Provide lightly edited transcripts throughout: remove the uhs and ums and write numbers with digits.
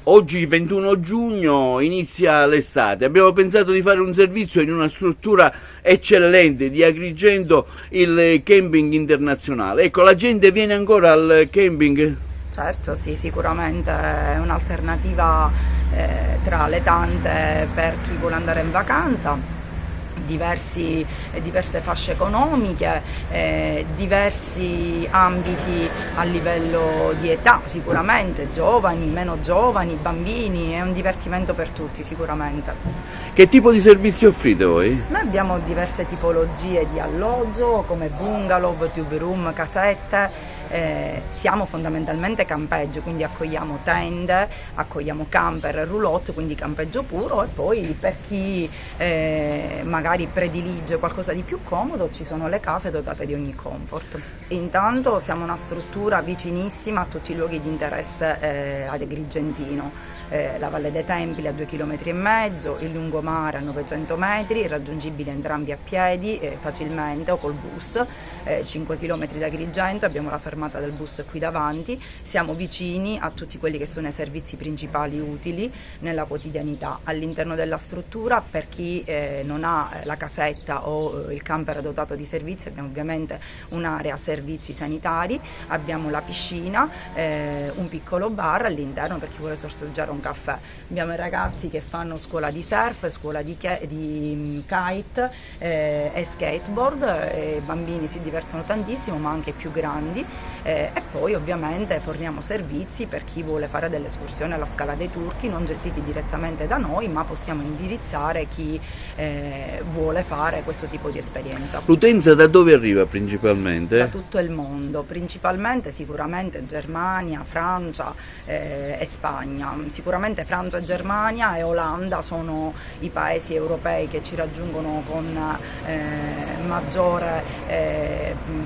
Oggi 21 giugno inizia l'estate, abbiamo pensato di fare un servizio in una struttura eccellente di Agrigento, il camping internazionale. Ecco, la gente viene ancora al camping? Certo, sì, sicuramente è un'alternativa tra le tante per chi vuole andare in vacanza. Diverse fasce economiche, diversi ambiti a livello di età, sicuramente, giovani, meno giovani, bambini, è un divertimento per tutti sicuramente. Che tipo di servizi offrite voi? Noi abbiamo diverse tipologie di alloggio come bungalow, tube room, casette. Siamo fondamentalmente campeggio, quindi accogliamo tende, accogliamo camper e roulotte, quindi campeggio puro, e poi per chi magari predilige qualcosa di più comodo ci sono le case dotate di ogni comfort. Intanto siamo una struttura vicinissima a tutti i luoghi di interesse ad Agrigentino. La Valle dei Templi a 2,5 km, il lungomare a 900 metri, raggiungibili entrambi a piedi facilmente o col bus, 5 km da Agrigento, abbiamo la fermata del bus qui davanti, siamo vicini a tutti quelli che sono i servizi principali utili nella quotidianità. All'interno della struttura, per chi non ha la casetta o il camper dotato di servizi, abbiamo ovviamente un'area servizi sanitari, abbiamo la piscina, un piccolo bar all'interno per chi vuole sorseggiare un caffè. Abbiamo i ragazzi che fanno scuola di surf, scuola di kite e skateboard, i bambini si divertono tantissimo, ma anche i più grandi, e poi ovviamente forniamo servizi per chi vuole fare delle escursioni alla Scala dei Turchi, non gestiti direttamente da noi, ma possiamo indirizzare chi vuole fare questo tipo di esperienza. L'utenza da dove arriva principalmente? Da tutto il mondo, principalmente sicuramente Germania, Francia e Spagna. Sicuramente Francia, Germania e Olanda sono i paesi europei che ci raggiungono con maggiore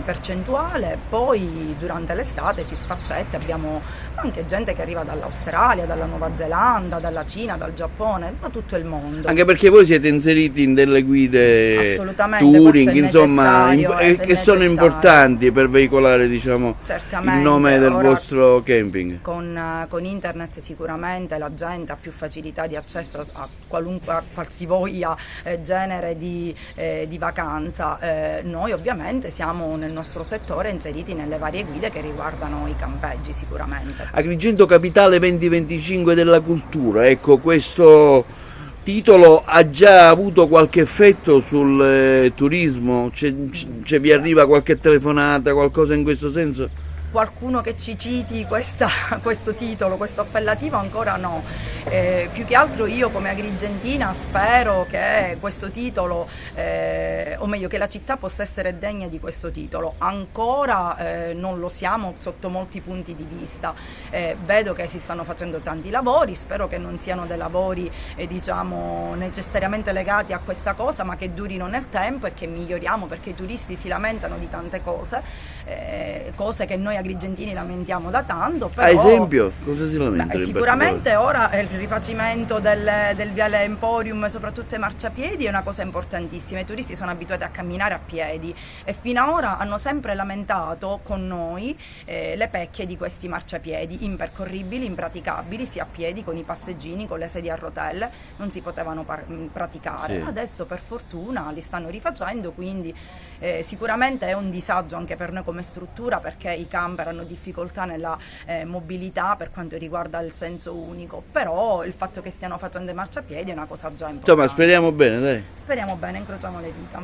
percentuale. Poi durante l'estate si sfaccetta, abbiamo anche gente che arriva dall'Australia, dalla Nuova Zelanda, dalla Cina, dal Giappone, da tutto il mondo. Anche perché voi siete inseriti in delle guide touring, insomma, che sono importanti per veicolare, diciamo, il nome del vostro camping. Con internet sicuramente la gente ha più facilità di accesso a qualsivoglia genere di vacanza. Noi ovviamente siamo nel nostro settore inseriti nelle varie guide che riguardano i campeggi sicuramente. Agrigento capitale 2025 della cultura, ecco, questo titolo ha già avuto qualche effetto sul turismo? Vi arriva qualche telefonata, qualcosa in questo senso? Qualcuno che ci citi questo titolo, questo appellativo ancora no, più che altro io come agrigentina spero che questo titolo, o meglio che la città possa essere degna di questo titolo, ancora non lo siamo sotto molti punti di vista, vedo che si stanno facendo tanti lavori, spero che non siano dei lavori diciamo necessariamente legati a questa cosa, ma che durino nel tempo e che miglioriamo, perché i turisti si lamentano di tante cose che noi agrigentini lamentiamo da tanto. Però, ad esempio, cosa si lamentano? Sicuramente ora il rifacimento del viale Emporium, soprattutto ai marciapiedi, è una cosa importantissima. I turisti sono abituati a camminare a piedi e fino ad ora hanno sempre lamentato con noi le pecche di questi marciapiedi impercorribili, impraticabili, sia a piedi, con i passeggini, con le sedie a rotelle, non si potevano praticare. Sì. Adesso per fortuna li stanno rifacendo, quindi sicuramente è un disagio anche per noi come struttura, perché i camper hanno difficoltà nella mobilità per quanto riguarda il senso unico, però il fatto che stiano facendo i marciapiedi è una cosa già importante. Insomma, speriamo bene, dai. Speriamo bene, incrociamo le dita.